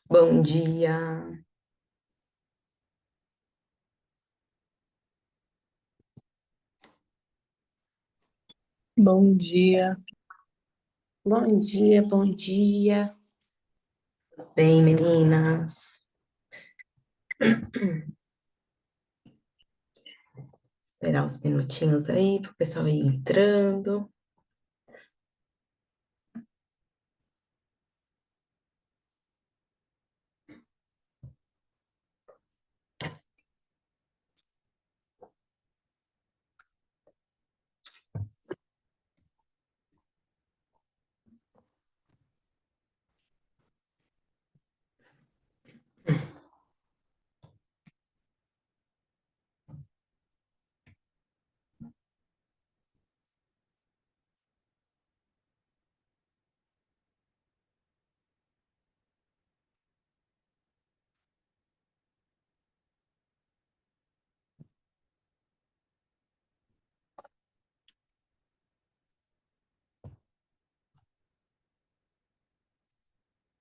Bom dia. Bom dia. Bom dia, bom dia. Bem, meninas. Esperar uns minutinhos aí para o pessoal ir entrando.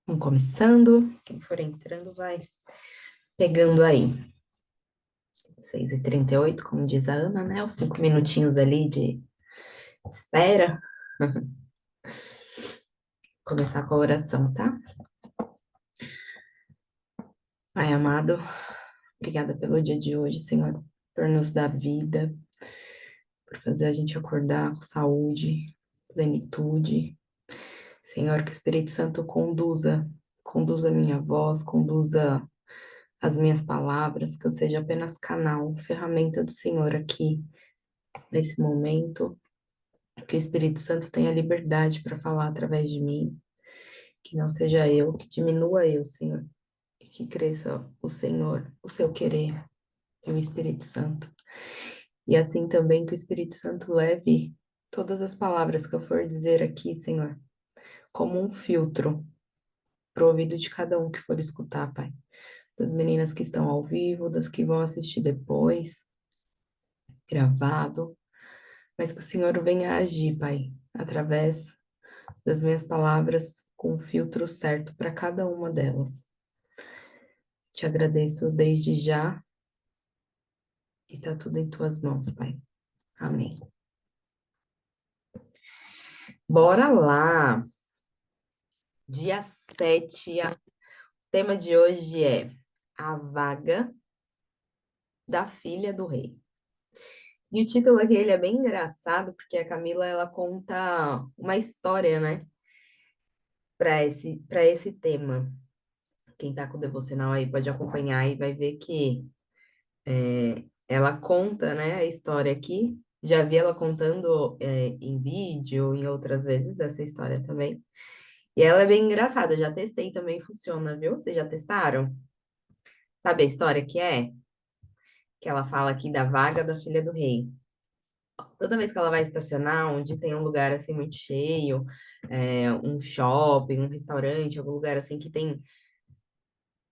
Vamos começando. Quem for entrando vai pegando aí. 6h38, como diz a Ana, né? Os 5 minutinhos ali de espera. Começar com a oração, tá? Pai amado, obrigada pelo dia de hoje, Senhor, por nos dar vida, por fazer a gente acordar com saúde, plenitude. Senhor, que o Espírito Santo conduza a minha voz, conduza as minhas palavras, que eu seja apenas canal, ferramenta do Senhor aqui, nesse momento, que o Espírito Santo tenha liberdade para falar através de mim, que não seja eu, que diminua eu, Senhor, e que cresça o Senhor, o seu querer e o Espírito Santo. E assim também que o Espírito Santo leve todas as palavras que eu for dizer aqui, Senhor, como um filtro pro ouvido de cada um que for escutar, Pai. Das meninas que estão ao vivo, das que vão assistir depois, gravado, mas que o Senhor venha agir, Pai, através das minhas palavras, com o filtro certo para cada uma delas. Te agradeço desde já e tá tudo em tuas mãos, Pai. Amém. Bora lá! Dia 7. O tema de hoje é a vaga da filha do rei. E o título aqui ele é bem engraçado, porque a Camila ela conta uma história, né, para esse tema. Quem tá com o devocional aí pode acompanhar e vai ver que ela conta, né, a história aqui. Já vi ela contando em vídeo, em outras vezes, essa história também. E ela é bem engraçada, já testei também, funciona, viu? Vocês já testaram? Sabe a história que é? Que ela fala aqui da vaga da filha do rei. Toda vez que ela vai estacionar, onde tem um lugar assim muito cheio, um shopping, um restaurante, algum lugar assim que tem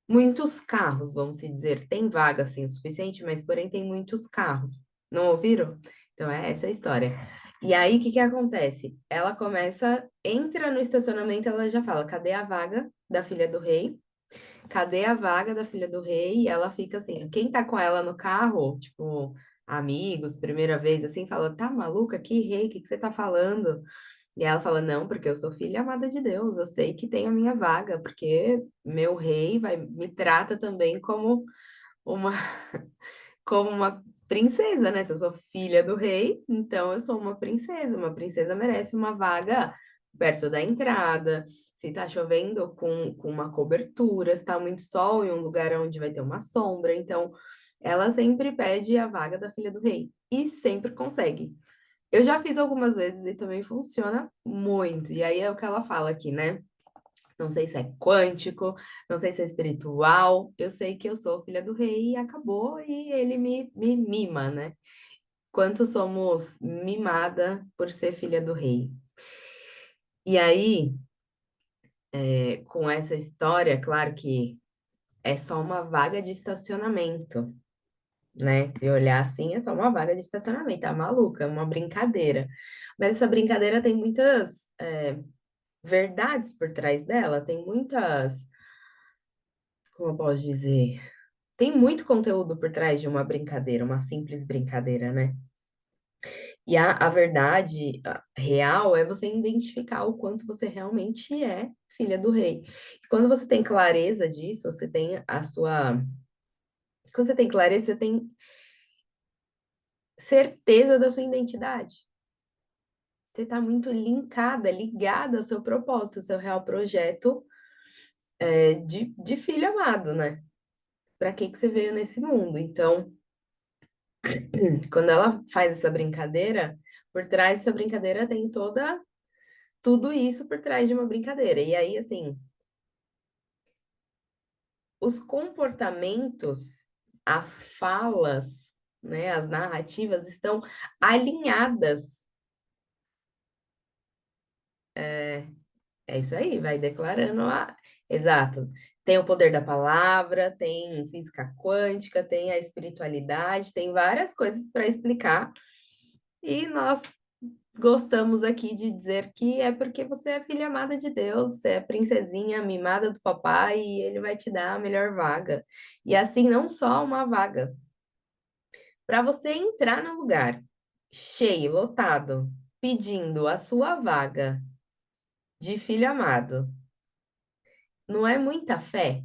muitos carros, vamos se dizer, tem vaga assim o suficiente, mas porém tem muitos carros. Não ouviram? Então é essa a história. E aí o que que acontece? Ela começa, entra no estacionamento, ela já fala: cadê a vaga da filha do rei? Cadê a vaga da filha do rei? E ela fica assim, quem tá com ela no carro, tipo, amigos, primeira vez, assim, fala, tá maluca? Que rei? O que que você tá falando? E ela fala, não, porque eu sou filha amada de Deus, eu sei que tem a minha vaga, porque meu rei me trata também uma, como uma princesa, né? Se eu sou filha do rei, então eu sou uma princesa merece uma vaga perto da entrada, se tá chovendo com uma cobertura, se tá muito sol em um lugar onde vai ter uma sombra, então ela sempre pede a vaga da filha do rei e sempre consegue. Eu já fiz algumas vezes e também funciona muito. E aí é o que ela fala aqui, né? Não sei se é quântico, não sei se é espiritual. Eu sei que eu sou filha do rei e acabou, e ele me mima, né? Quanto somos mimada por ser filha do rei. E aí, com essa história, claro que é só uma vaga de estacionamento, né? Se olhar assim, é só uma vaga de estacionamento, tá maluca, é uma brincadeira. Mas essa brincadeira tem muitas verdades por trás dela, tem muitas, como eu posso dizer, tem muito conteúdo por trás de uma brincadeira, uma simples brincadeira, né? E a verdade real é você identificar o quanto você realmente é filha do rei. E quando você tem clareza disso, você tem a sua. Quando você tem clareza, você tem certeza da sua identidade. Você está muito linkada, ligada ao seu propósito, ao seu real projeto de filho amado, né? Para que você veio nesse mundo? Então, quando ela faz essa brincadeira, por trás dessa brincadeira tem tudo isso por trás de uma brincadeira. E aí, assim, os comportamentos, as falas, né, as narrativas estão alinhadas. É isso aí, vai declarando a. Exato. Tem o poder da palavra, tem física quântica, tem a espiritualidade, tem várias coisas para explicar. E nós gostamos aqui de dizer que é porque você é filha amada de Deus, você é princesinha mimada do papai e ele vai te dar a melhor vaga. E assim, não só uma vaga. Para você entrar no lugar cheio, lotado, pedindo a sua vaga de filho amado, não é muita fé?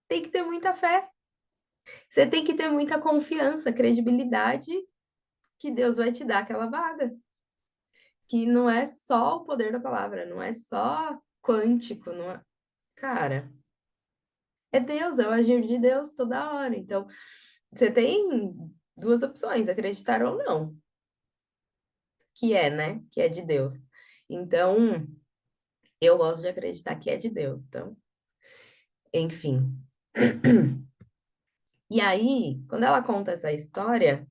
Tem que ter muita fé. Você tem que ter muita confiança, credibilidade que Deus vai te dar aquela vaga. Que não é só o poder da palavra, não é só quântico, não é... Cara, é Deus, é o agir de Deus toda hora. Então, você tem duas opções, acreditar ou não, que é, né? Que é de Deus. Então, eu gosto de acreditar que é de Deus. Então, enfim. E aí, quando ela conta essa história,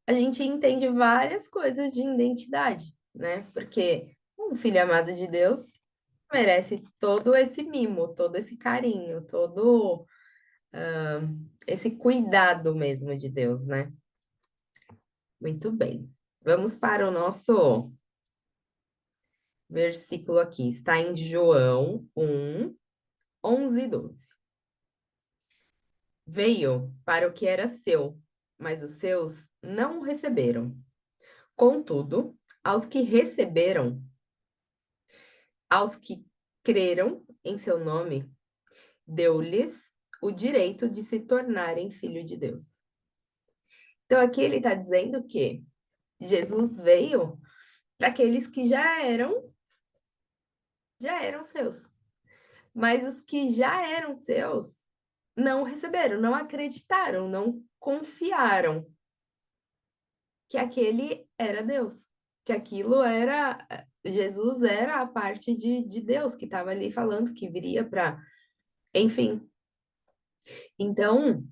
a gente entende várias coisas de identidade, né? Porque um filho amado de Deus merece todo esse mimo, todo esse carinho, todo esse cuidado mesmo de Deus, né? Muito bem. Vamos para o nosso versículo aqui. Está em João 1, 11 e 12. Veio para o que era seu, mas os seus não o receberam. Contudo, aos que receberam, aos que creram em seu nome, deu-lhes o direito de se tornarem filho de Deus. Então aqui ele está dizendo que Jesus veio para aqueles que já eram seus, mas os que já eram seus não receberam, não acreditaram, não confiaram que aquele era Deus, que aquilo era Jesus era a parte de Deus que estava ali falando que viria para, enfim. Então,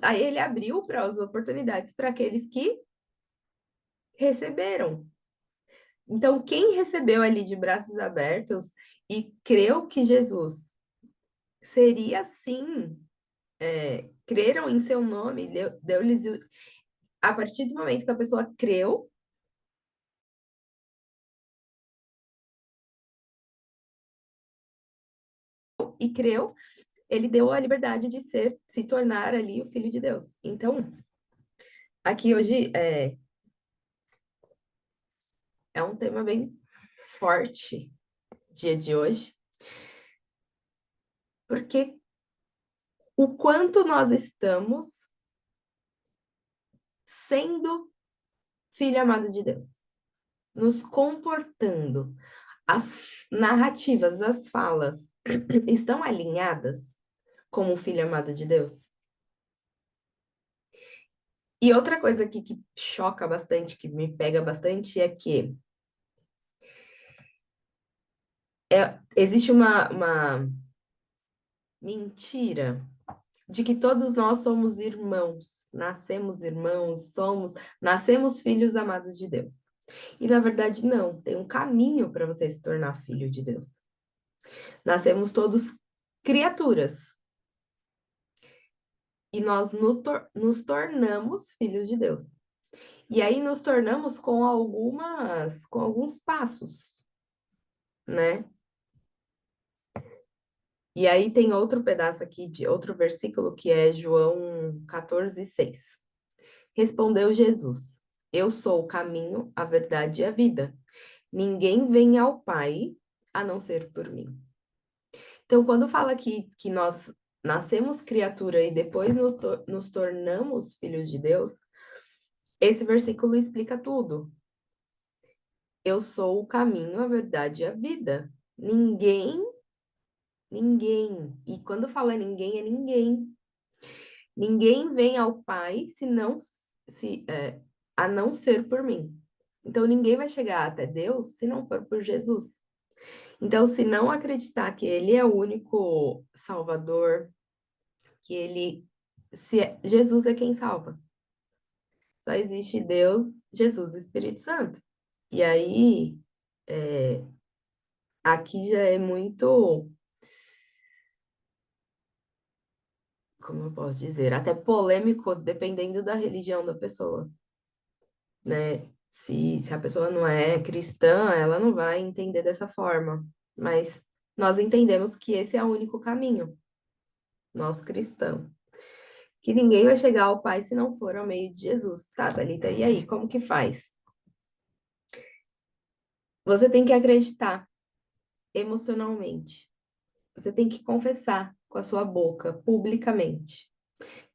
aí ele abriu para as oportunidades para aqueles que receberam. Então, quem recebeu ali de braços abertos e creu que Jesus seria sim, creram em seu nome, deu-lhes, a partir do momento que a pessoa creu e creu, ele deu a liberdade de se tornar ali o filho de Deus. Então, aqui hoje é um tema bem forte, dia de hoje, porque o quanto nós estamos sendo filho amado de Deus, nos comportando, as narrativas, as falas estão alinhadas como filho amado de Deus? E outra coisa aqui que choca bastante, que me pega bastante, é que existe uma mentira de que todos nós somos irmãos, nascemos filhos amados de Deus. E na verdade, não, tem um caminho para você se tornar filho de Deus. Nascemos todos criaturas e nós nos tornamos filhos de Deus. E aí nos tornamos com com alguns passos, né? E aí tem outro pedaço aqui de outro versículo que é João 14:6. Respondeu Jesus: Eu sou o caminho, a verdade e a vida. Ninguém vem ao Pai a não ser por mim. Então, quando fala que nós nascemos criatura e depois nos tornamos filhos de Deus, esse versículo explica tudo. Eu sou o caminho, a verdade e a vida. Ninguém. E quando fala ninguém, é ninguém. Ninguém vem ao Pai se não se a não ser por mim. Então ninguém vai chegar até Deus se não for por Jesus. Então, se não acreditar que ele é o único Salvador, que ele Jesus é quem salva. Só existe Deus, Jesus e Espírito Santo. E aí, é, aqui já é muito, como eu posso dizer, até polêmico, dependendo da religião da pessoa, né? Se a pessoa não é cristã, ela não vai entender dessa forma. Mas nós entendemos que esse é o único caminho, nós cristãos. Que ninguém vai chegar ao Pai se não for ao meio de Jesus. Tá, Thalita, e aí, como que faz? Você tem que acreditar emocionalmente. Você tem que confessar com a sua boca, publicamente,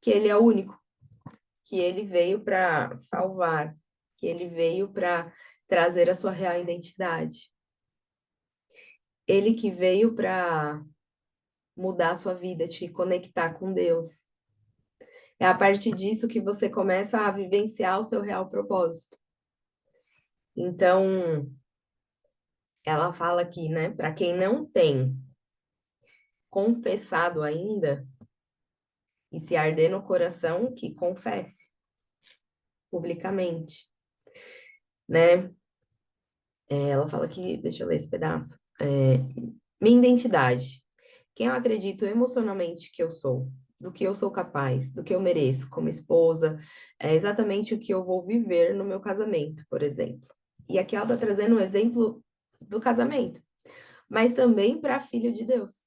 que Ele é o único, que Ele veio para salvar, que Ele veio para trazer a sua real identidade. Ele que veio para mudar a sua vida, te conectar com Deus. É a partir disso que você começa a vivenciar o seu real propósito. Então, ela fala aqui, né, para quem não tem confessado ainda, e se arder no coração, que confesse publicamente, né? Ela fala aqui, deixa eu ler esse pedaço. Minha identidade. Quem eu acredito emocionalmente que eu sou, do que eu sou capaz, do que eu mereço como esposa, é exatamente o que eu vou viver no meu casamento, por exemplo. E aqui ela está trazendo um exemplo do casamento, mas também para filho de Deus.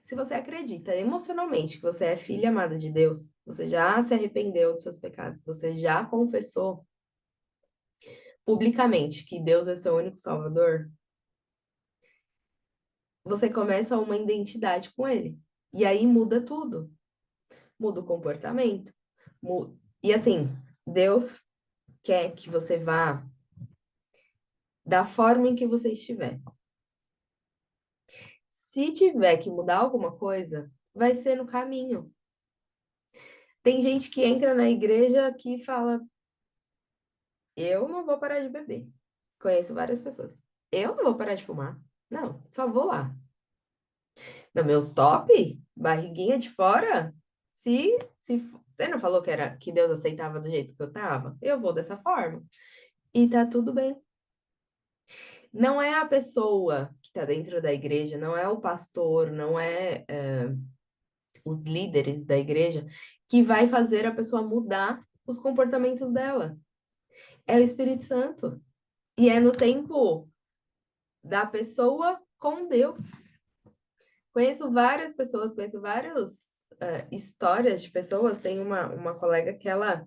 Se você acredita emocionalmente que você é filha amada de Deus, você já se arrependeu dos seus pecados, você já confessou publicamente que Deus é seu único Salvador, você começa uma identidade com Ele. E aí muda tudo. Muda o comportamento. E assim, Deus quer que você vá da forma em que você estiver. Se tiver que mudar alguma coisa, vai ser no caminho. Tem gente que entra na igreja que fala: Eu não vou parar de beber. Conheço várias pessoas. Eu não vou parar de fumar. Não, só vou lá. No meu top, barriguinha de fora. Se você não falou que era que Deus aceitava do jeito que eu tava, eu vou dessa forma. E tá tudo bem. Não é a pessoa que tá dentro da igreja, não é o pastor, não é, os líderes da igreja que vai fazer a pessoa mudar os comportamentos dela. É o Espírito Santo. E é no tempo da pessoa com Deus. Conheço várias pessoas, conheço várias histórias de pessoas. Tem uma colega que ela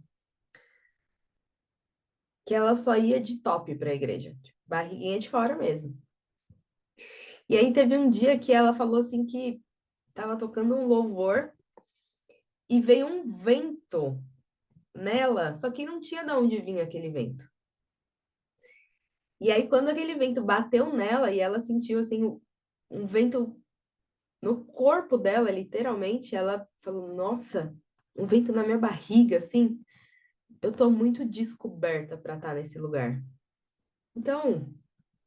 só ia de top para a igreja, tipo, barriguinha de fora mesmo. E aí teve um dia que ela falou assim que estava tocando um louvor e veio um vento nela, só que não tinha de onde vinha aquele vento. E aí quando aquele vento bateu nela e ela sentiu assim um vento no corpo dela, literalmente, ela falou: Nossa, um vento na minha barriga, assim. Eu tô muito descoberta para estar nesse lugar. Então,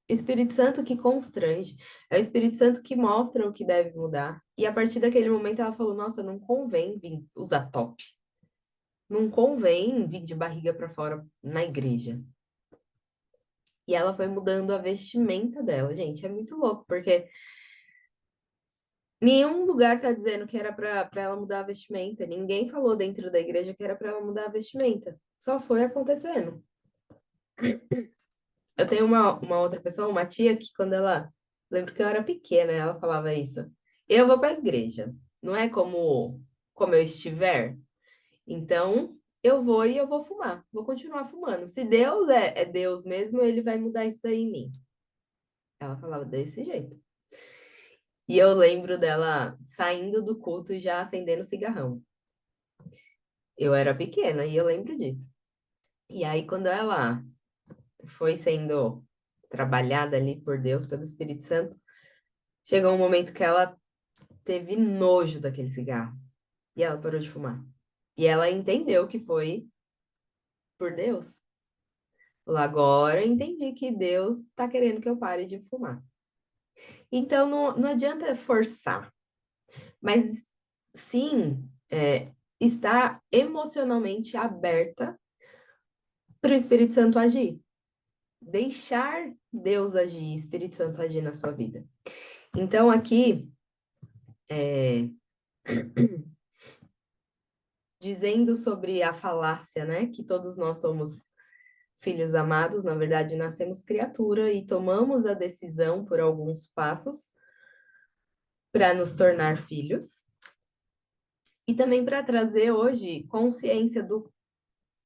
Espírito Santo que constrange, é o Espírito Santo que mostra o que deve mudar. E a partir daquele momento ela falou: Nossa, não convém vir usar top. Não convém vir de barriga para fora na igreja. E ela foi mudando a vestimenta dela. Gente, é muito louco, porque nenhum lugar tá dizendo que era para ela mudar a vestimenta. Ninguém falou dentro da igreja que era para ela mudar a vestimenta. Só foi acontecendo. Eu tenho uma outra pessoa, uma tia, que quando ela. Lembro que eu era pequena, ela falava isso. Eu vou para a igreja. Não é como eu estiver. Então, eu vou e eu vou fumar. Vou continuar fumando. Se Deus é Deus mesmo, ele vai mudar isso daí em mim. Ela falava desse jeito. E eu lembro dela saindo do culto e já acendendo cigarrão. Eu era pequena e eu lembro disso. E aí, quando ela foi sendo trabalhada ali por Deus, pelo Espírito Santo, chegou um momento que ela teve nojo daquele cigarro. E ela parou de fumar. E ela entendeu que foi por Deus. Falou, agora eu entendi que Deus está querendo que eu pare de fumar. Então, não adianta forçar, mas sim estar emocionalmente aberta para o Espírito Santo agir. Deixar Deus agir, Espírito Santo agir na sua vida. Então, aqui, é, dizendo sobre a falácia, né? Que todos nós somos filhos amados, na verdade, nascemos criatura e tomamos a decisão por alguns passos para nos tornar filhos. E também para trazer hoje consciência do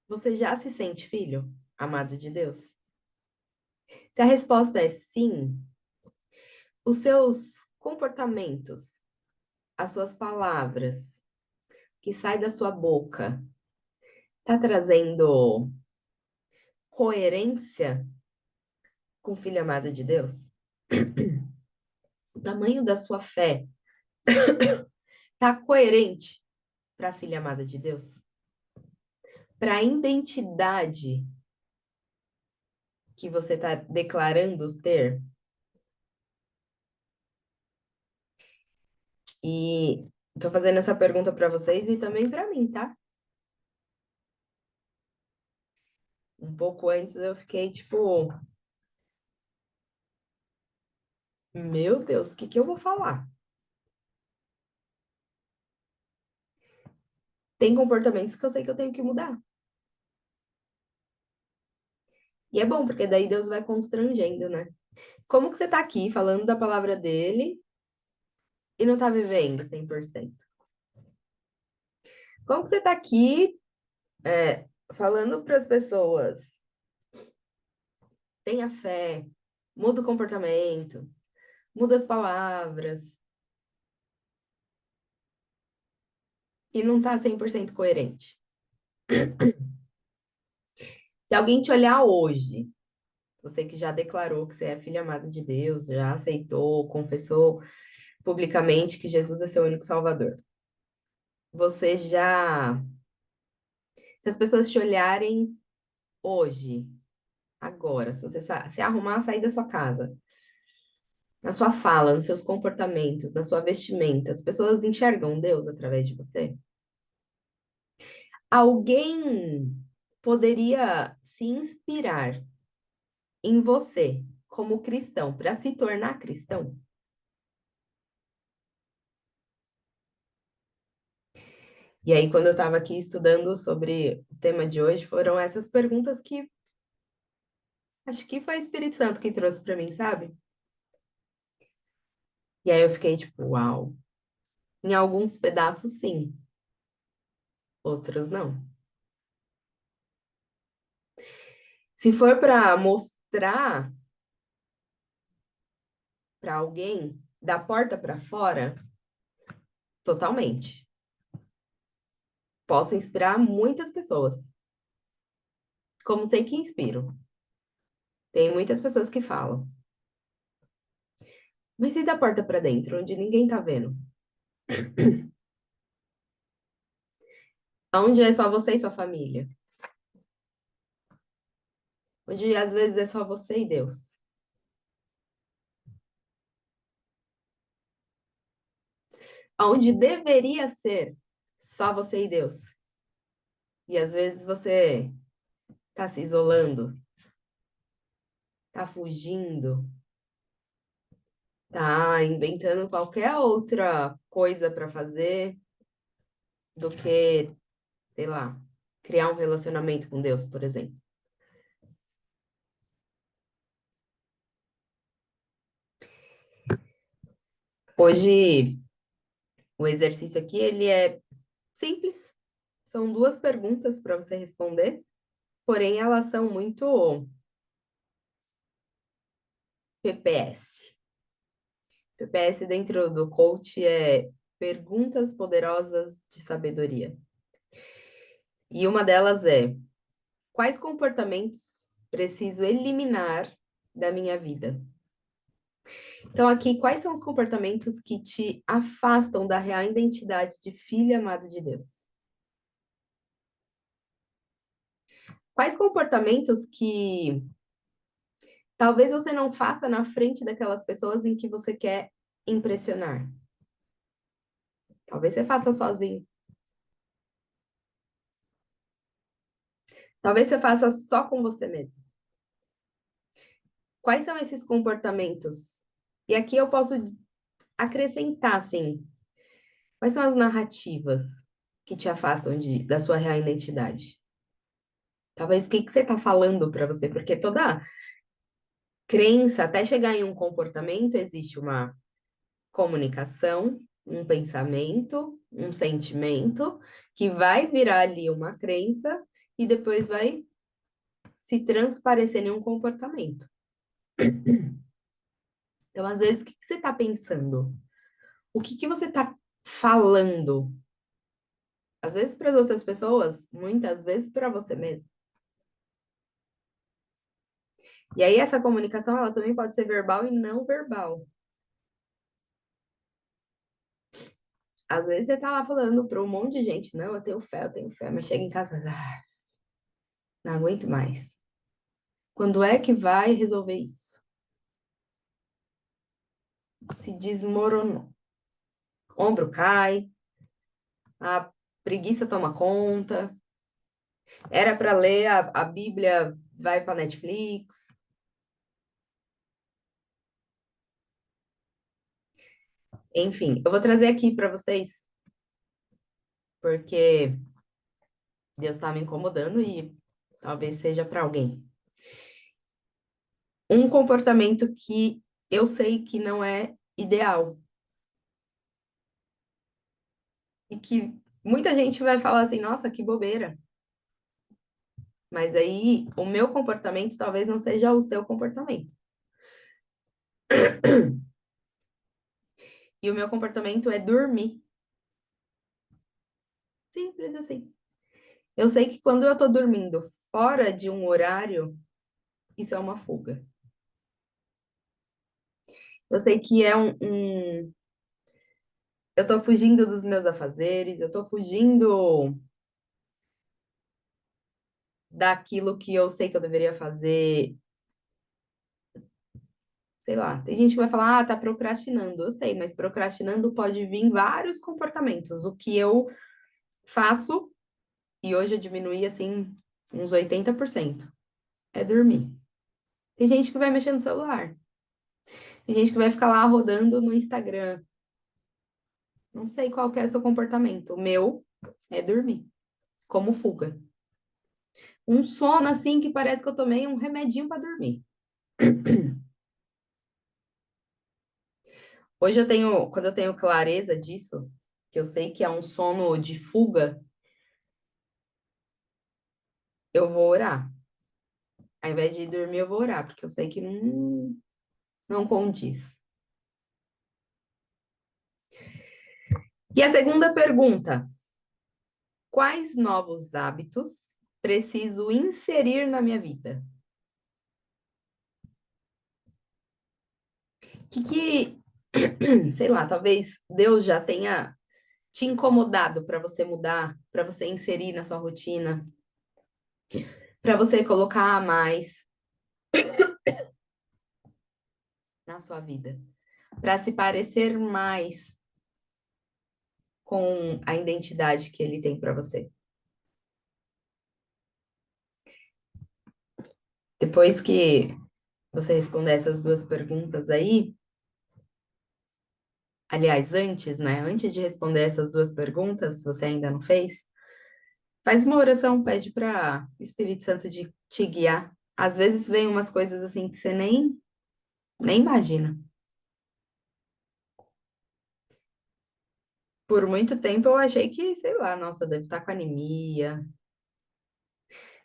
você já se sente filho, amado de Deus? Se a resposta é sim, os seus comportamentos, as suas palavras que saem da sua boca, tá trazendo coerência com o filho amado de Deus? O tamanho da sua fé tá coerente para a filha amada de Deus? Para a identidade que você está declarando ter? E tô fazendo essa pergunta para vocês e também para mim, tá? Um pouco antes eu fiquei tipo, meu Deus, o que que eu vou falar? Tem comportamentos que eu sei que eu tenho que mudar. E é bom, porque daí Deus vai constrangendo, né? Como que você tá aqui falando da palavra dele e não tá vivendo 100%? Como que você tá aqui falando para as pessoas, tenha fé, muda o comportamento, muda as palavras e não tá 100% coerente? Se alguém te olhar hoje, você que já declarou que você é filha amada de Deus, já aceitou, confessou publicamente que Jesus é seu único Salvador. Você já. Se as pessoas te olharem hoje, agora, se você se arrumar, sair da sua casa, na sua fala, nos seus comportamentos, na sua vestimenta, as pessoas enxergam Deus através de você? Alguém poderia se inspirar em você como cristão para se tornar cristão? E aí, quando eu estava aqui estudando sobre o tema de hoje, foram essas perguntas que acho que foi o Espírito Santo que trouxe para mim, sabe? E aí eu fiquei tipo, uau. Em alguns pedaços, sim, outros não. Se for para mostrar para alguém da porta para fora, totalmente. Posso inspirar muitas pessoas. Como sei que inspiro. Tem muitas pessoas que falam. Mas e da porta para dentro, onde ninguém tá vendo? Onde é só você e sua família? Onde às vezes é só você e Deus? Onde deveria ser só você e Deus? E às vezes você tá se isolando, tá fugindo, tá inventando qualquer outra coisa para fazer do que, sei lá. criar um relacionamento com Deus, por exemplo. Hoje, o exercício aqui, ele é simples. São duas perguntas para você responder, porém elas são muito PPS. PPS dentro do coach é perguntas poderosas de sabedoria. E uma delas é: quais comportamentos preciso eliminar da minha vida? Então, aqui, quais são os comportamentos que te afastam da real identidade de filho amado de Deus? Quais comportamentos que talvez você não faça na frente daquelas pessoas em que você quer impressionar? Talvez você faça sozinho. Talvez você faça só com você mesmo. Quais são esses comportamentos? E aqui eu posso acrescentar, assim, quais são as narrativas que te afastam da sua real identidade? Talvez o que você está falando para você, porque toda crença, até chegar em um comportamento, existe uma comunicação, um pensamento, um sentimento, que vai virar ali uma crença e depois vai se transparecer em um comportamento. Então, às vezes, o que você está pensando? O que você está falando? Às vezes para as outras pessoas, muitas vezes para você mesmo. E aí, essa comunicação, ela também pode ser verbal e não verbal. Às vezes você tá lá falando para um monte de gente, não, eu tenho fé, mas chega em casa, não aguento mais. Quando é que vai resolver isso? Se desmoronou. Ombro cai, a preguiça toma conta. Era para ler a Bíblia, vai para Netflix. Enfim, eu vou trazer aqui para vocês, porque Deus está me incomodando e talvez seja para alguém. Um comportamento que eu sei que não é ideal e que muita gente vai falar assim, nossa, que bobeira. Mas aí o meu comportamento talvez não seja o seu comportamento. E o meu comportamento é dormir. Simples assim. Eu sei que quando eu tô dormindo fora de um horário, isso é uma fuga. Eu sei que é eu tô fugindo dos meus afazeres, eu tô fugindo daquilo que eu sei que eu deveria fazer. Sei lá, tem gente que vai falar, tá procrastinando. Eu sei, mas procrastinando pode vir vários comportamentos. O que eu faço, e hoje eu diminuí assim uns 80%, é dormir. Tem gente que vai mexer no celular. Tem gente que vai ficar lá rodando no Instagram. Não sei qual que é o seu comportamento. O meu é dormir, como fuga. Um sono assim que parece que eu tomei um remedinho para dormir. Hoje eu tenho, quando eu tenho clareza disso, que eu sei que é um sono de fuga, eu vou orar. Ao invés de dormir, eu vou orar, porque eu sei que não condiz. E a segunda pergunta: quais novos hábitos preciso inserir na minha vida? Sei lá, talvez Deus já tenha te incomodado para você mudar, para você inserir na sua rotina, para você colocar a mais na sua vida, para se parecer mais com a identidade que ele tem para você. Depois que você responder essas duas perguntas aí, aliás, antes, né? Antes de responder essas duas perguntas, se você ainda não fez, Faz uma oração, pede para o Espírito Santo de te guiar. Às vezes vem umas coisas assim que você nem imagina. Por muito tempo eu achei que, sei lá, nossa, deve estar com anemia.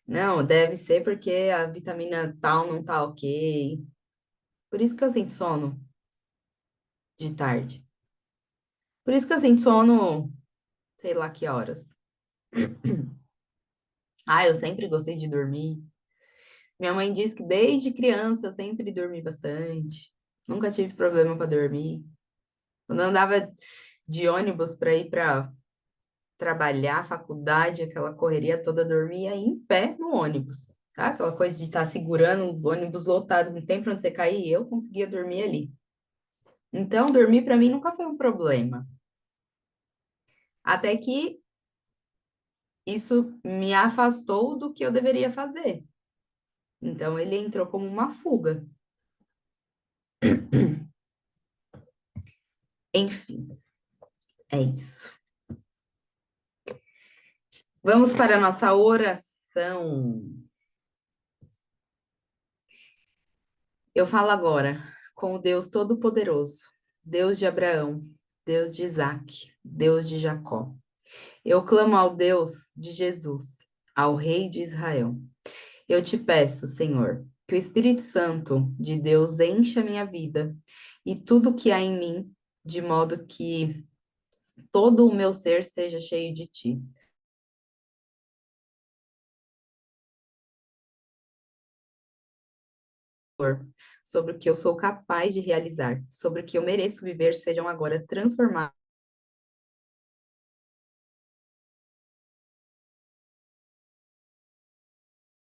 Não, deve ser porque a vitamina tal não tá ok. Por isso que eu sinto sono de tarde. Por isso que eu sinto sono, sei lá que horas. Ah, eu sempre gostei de dormir. Minha mãe diz que desde criança eu sempre dormi bastante. Nunca tive problema para dormir. Quando eu andava de ônibus para ir para trabalhar, faculdade, aquela correria toda, eu dormia em pé no ônibus. Tá? Aquela coisa de estar segurando o ônibus lotado, não tem para onde você cair, eu conseguia dormir ali. Então, dormir para mim nunca foi um problema. Até que isso me afastou do que eu deveria fazer. Então, ele entrou como uma fuga. Enfim, é isso. Vamos para a nossa oração. Eu falo agora com o Deus Todo-Poderoso, Deus de Abraão, Deus de Isaac, Deus de Jacó. Eu clamo ao Deus de Jesus, ao Rei de Israel. Eu te peço, Senhor, que o Espírito Santo de Deus encha a minha vida e tudo que há em mim, de modo que todo o meu ser seja cheio de ti. Sobre o que eu sou capaz de realizar, sobre o que eu mereço viver, sejam agora transformados.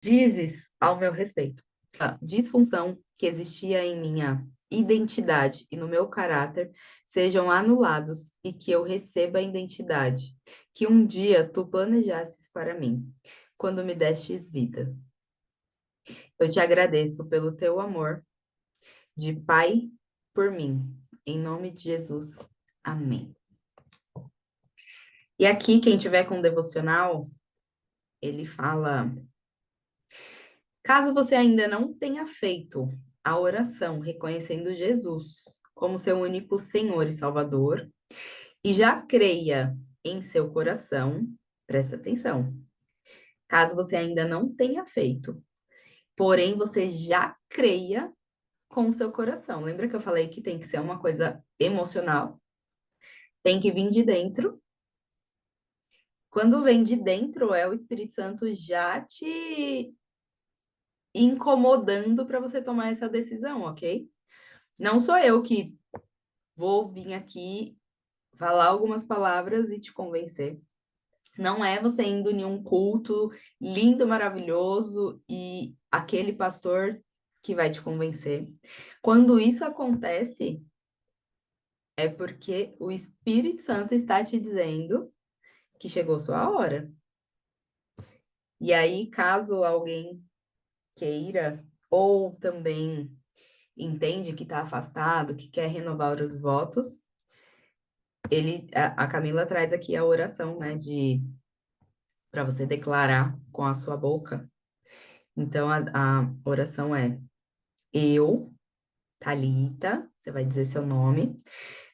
Dizes ao meu respeito a disfunção que existia em minha identidade e no meu caráter sejam anulados e que eu receba a identidade que um dia tu planejastes para mim, quando me destes vida. Eu te agradeço pelo teu amor de Pai por mim. Em nome de Jesus. Amém. E aqui, quem tiver com devocional, ele fala: caso você ainda não tenha feito a oração reconhecendo Jesus como seu único Senhor e Salvador, e já creia em seu coração, presta atenção. Caso você ainda não tenha feito, porém você já creia com o seu coração. Lembra que eu falei que tem que ser uma coisa emocional? Tem que vir de dentro. Quando vem de dentro, é o Espírito Santo já te incomodando para você tomar essa decisão, ok? Não sou eu que vou vir aqui falar algumas palavras e te convencer. Não é você indo em um culto lindo, maravilhoso e aquele pastor que vai te convencer. Quando isso acontece, é porque o Espírito Santo está te dizendo que chegou sua hora. E aí, caso alguém queira ou também entende que está afastado, que quer renovar os votos, a Camila traz aqui a oração, né, de para você declarar com a sua boca. Então a oração é: eu, Thalita, você vai dizer seu nome,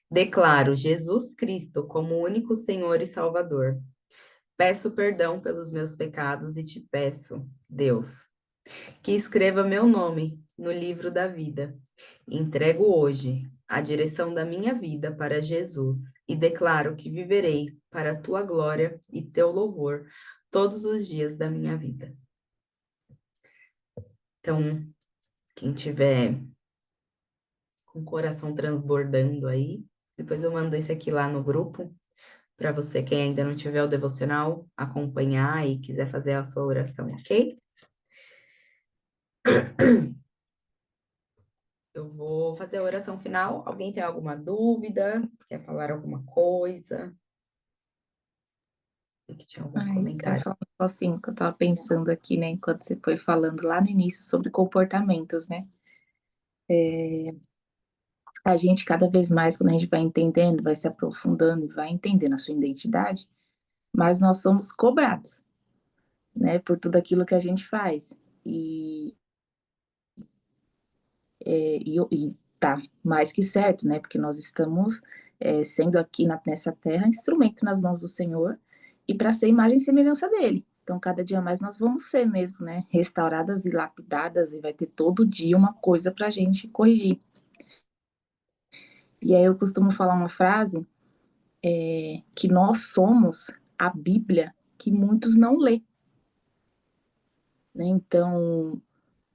declaro Jesus Cristo como o único Senhor e Salvador. Peço perdão pelos meus pecados e te peço, Deus, que escreva meu nome no livro da vida. Entrego hoje a direção da minha vida para Jesus e declaro que viverei para a tua glória e teu louvor todos os dias da minha vida. Então, quem tiver com o coração transbordando aí, depois eu mando esse aqui lá no grupo para você, quem ainda não tiver o devocional, acompanhar e quiser fazer a sua oração, ok? Eu vou fazer a oração final. Alguém tem alguma dúvida? Quer falar alguma coisa? E que tinha alguns Ai, eu quero comentários. falar um negocinho que eu tava pensando aqui, né, enquanto você foi falando lá no início sobre comportamentos, né? A gente, cada vez mais, quando a gente vai entendendo, vai se aprofundando e vai entendendo a sua identidade, mas nós somos cobrados. né, por tudo aquilo que a gente faz. E, e tá mais que certo, né, porque nós estamos sendo aqui nessa terra instrumento nas mãos do Senhor e para ser imagem e semelhança dele. Então, cada dia mais nós vamos ser mesmo, né, restauradas e lapidadas, e vai ter todo dia uma coisa para a gente corrigir. E aí eu costumo falar uma frase que nós somos a Bíblia que muitos não lê, né? Então,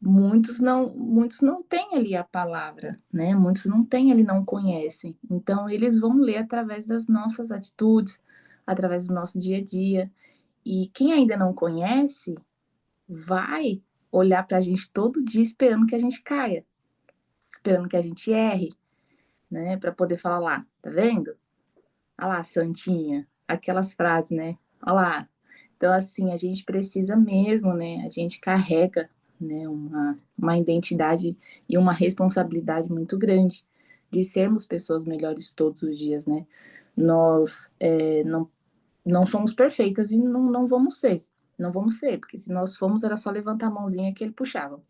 muitos não têm ali a palavra, né? Muitos não têm ali, não conhecem. Então, eles vão ler através das nossas atitudes, através do nosso dia a dia. E quem ainda não conhece, vai olhar para a gente todo dia esperando que a gente caia, esperando que a gente erre, né? Para poder falar lá, tá vendo? Olha lá, santinha. Aquelas frases, né? Olha lá. Então, assim, a gente precisa mesmo, né? A gente carrega, né, uma identidade e uma responsabilidade muito grande de sermos pessoas melhores todos os dias, né? Nós não somos perfeitas e não vamos ser. Não vamos ser, porque se nós formos, era só levantar a mãozinha que ele puxava.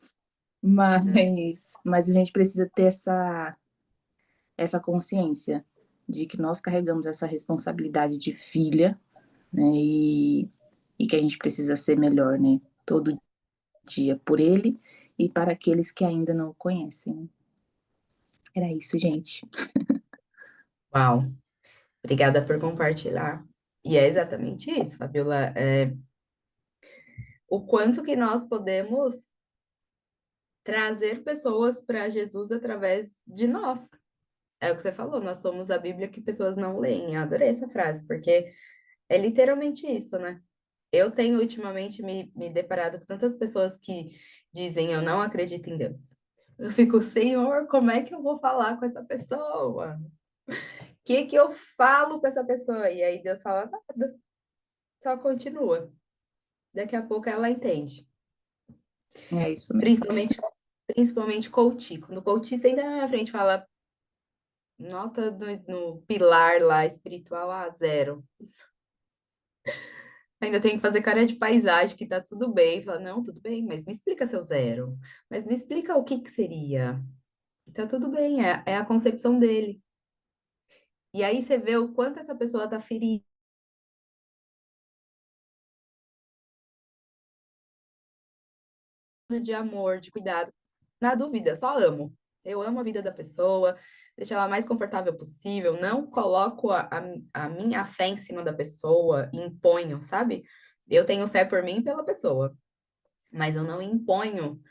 Uhum. Mas a gente precisa ter essa consciência de que nós carregamos essa responsabilidade de filha, né? E que a gente precisa ser melhor, né? Todo dia por ele e para aqueles que ainda não o conhecem. Era isso, gente. Uau, obrigada por compartilhar. E é exatamente isso, Fabiola. O quanto que nós podemos trazer pessoas para Jesus através de nós. É o que você falou, nós somos a Bíblia que pessoas não leem. Eu adorei essa frase, porque é literalmente isso, né? Eu tenho ultimamente me deparado com tantas pessoas que dizem eu não acredito em Deus. Eu fico, Senhor, como é que eu vou falar com essa pessoa? O que eu falo com essa pessoa? E aí Deus fala, nada, só continua. Daqui a pouco ela entende. É isso mesmo. Principalmente, principalmente coach. Quando o coach senta na minha frente e fala, nota no pilar lá espiritual a zero. Ainda tem que fazer cara de paisagem, que tá tudo bem. Fala, não, tudo bem, mas me explica seu zero. Mas me explica o que que seria. E tá tudo bem, é a concepção dele. E aí você vê o quanto essa pessoa tá ferida de amor, de cuidado. Na dúvida, só amo. Eu amo a vida da pessoa, deixo ela mais confortável possível, não coloco a minha fé em cima da pessoa, imponho, sabe? Eu tenho fé por mim e pela pessoa, mas eu não imponho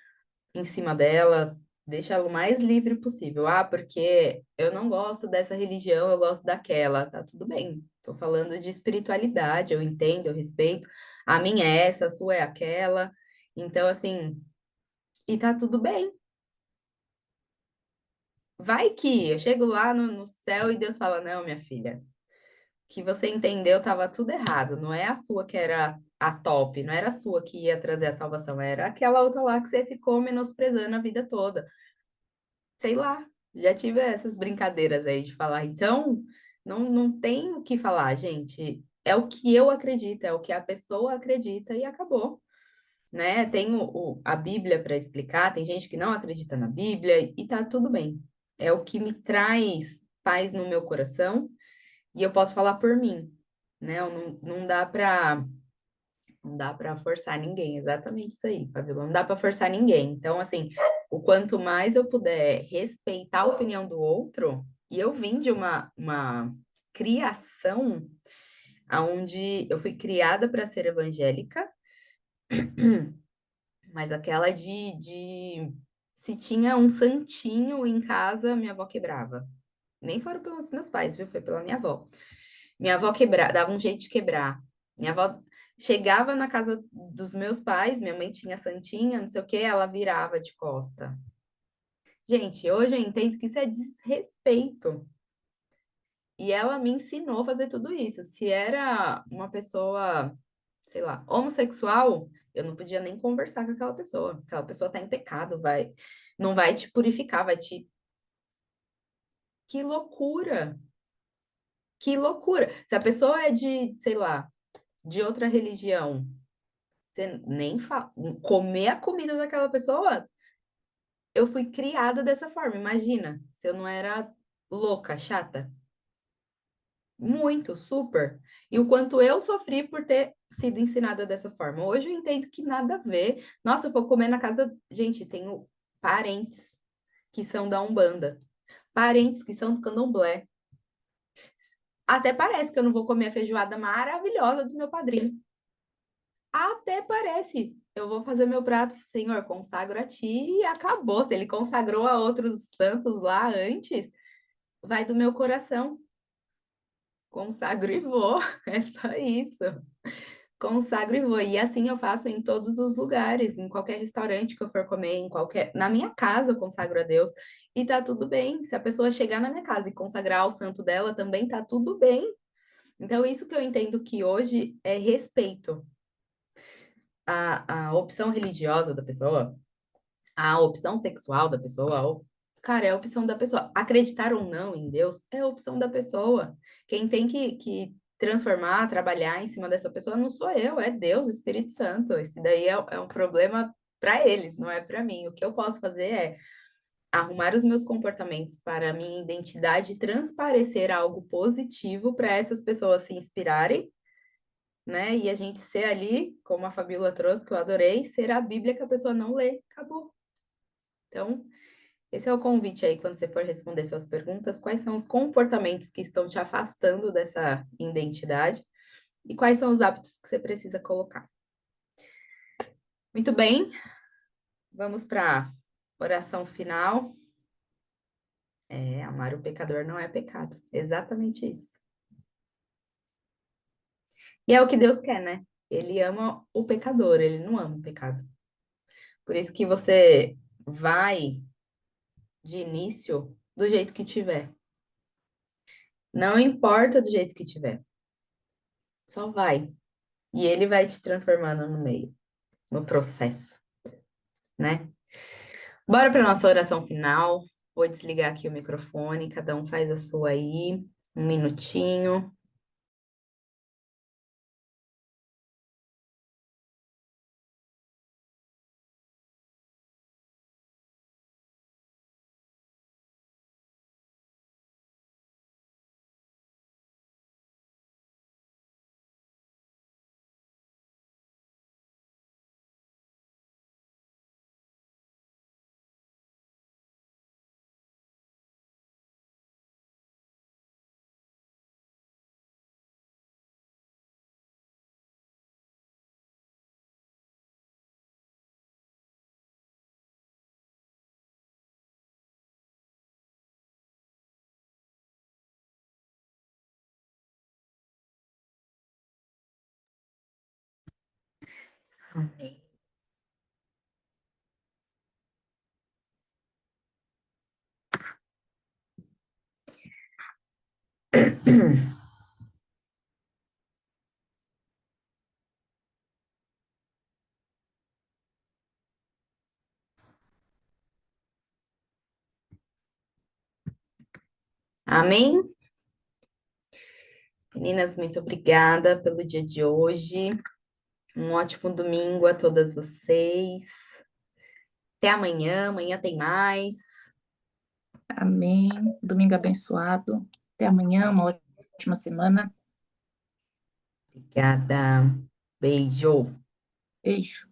em cima dela, deixa ela o mais livre possível. Ah, porque eu não gosto dessa religião, eu gosto daquela. Tá tudo bem. Tô falando de espiritualidade, eu entendo, eu respeito. A minha é essa, a sua é aquela. Então, assim, e tá tudo bem. Vai que eu chego lá no céu e Deus fala: Não, minha filha, que você entendeu estava tudo errado. Não é a sua que era a top, não era a sua que ia trazer a salvação, era aquela outra lá que você ficou menosprezando a vida toda. Sei lá, já tive essas brincadeiras aí de falar. Então, não tem o que falar, gente. É o que eu acredito, é o que a pessoa acredita e acabou, né? Tem a Bíblia para explicar, tem gente que não acredita na Bíblia e tá tudo bem. É o que me traz paz no meu coração e eu posso falar por mim, né? Não dá para não dá para forçar ninguém, exatamente isso aí, Fabiola. Não dá para forçar ninguém. Então, assim, o quanto mais eu puder respeitar a opinião do outro, e eu vim de uma criação onde eu fui criada para ser evangélica, mas aquela de se tinha um santinho em casa, minha avó quebrava. Nem foram pelos meus pais, viu? Foi pela minha avó. Minha avó dava um jeito de quebrar. Minha avó chegava na casa dos meus pais, minha mãe tinha santinha, não sei o que, ela virava de costa. Gente, hoje eu entendo que isso é desrespeito. E ela me ensinou a fazer tudo isso. Se era uma pessoa, sei lá, homossexual, eu não podia nem conversar com aquela pessoa. Aquela pessoa tá em pecado, não vai te purificar, vai te. Que loucura! Que loucura! Se a pessoa é de, sei lá, de outra religião, Você nem comer a comida daquela pessoa, eu fui criada dessa forma. Imagina, se eu não era louca, chata. Muito, super. E o quanto eu sofri por ter sido ensinada dessa forma. Hoje eu entendo que nada a ver. Nossa, eu vou comer na casa. Gente, tenho parentes que são da Umbanda, parentes que são do Candomblé. Até parece que eu não vou comer a feijoada maravilhosa do meu padrinho. Até parece. Eu vou fazer meu prato, Senhor, consagro a ti e acabou. Se ele consagrou a outros santos lá antes, vai do meu coração. Consagro e vou. É só isso. Consagro e vou. E assim eu faço em todos os lugares, em qualquer restaurante que eu for comer, em qualquer. Na minha casa eu consagro a Deus. E tá tudo bem. Se a pessoa chegar na minha casa e consagrar ao santo dela, também tá tudo bem. Então, isso que eu entendo que hoje é respeito. A opção religiosa da pessoa, a opção sexual da pessoa, cara, é a opção da pessoa. Acreditar ou não em Deus é a opção da pessoa. Quem tem que transformar, trabalhar em cima dessa pessoa não sou eu, é Deus, Espírito Santo. Esse daí é um problema para eles, não é para mim. O que eu posso fazer é arrumar os meus comportamentos para a minha identidade transparecer algo positivo para essas pessoas se inspirarem, né? E a gente ser ali, como a Fabíola trouxe, que eu adorei, ser a Bíblia que a pessoa não lê. Acabou. Então, esse é o convite aí, quando você for responder suas perguntas, quais são os comportamentos que estão te afastando dessa identidade e quais são os hábitos que você precisa colocar. Muito bem, vamos para a oração final. Amar o pecador não é pecado. Exatamente isso. E é o que Deus quer, né? Ele ama o pecador, ele não ama o pecado. Por isso que você vai de início do jeito que tiver. Não importa do jeito que tiver. Só vai. E ele vai te transformando no meio, no processo, né? Bora para nossa oração final. Vou desligar aqui o microfone, cada um faz a sua aí, um minutinho. Amém. Amém? Meninas, muito obrigada pelo dia de hoje. Um ótimo domingo a todas vocês. Até amanhã, amanhã tem mais. Amém. Domingo abençoado. Até amanhã, uma ótima semana. Obrigada. Beijo. Beijo.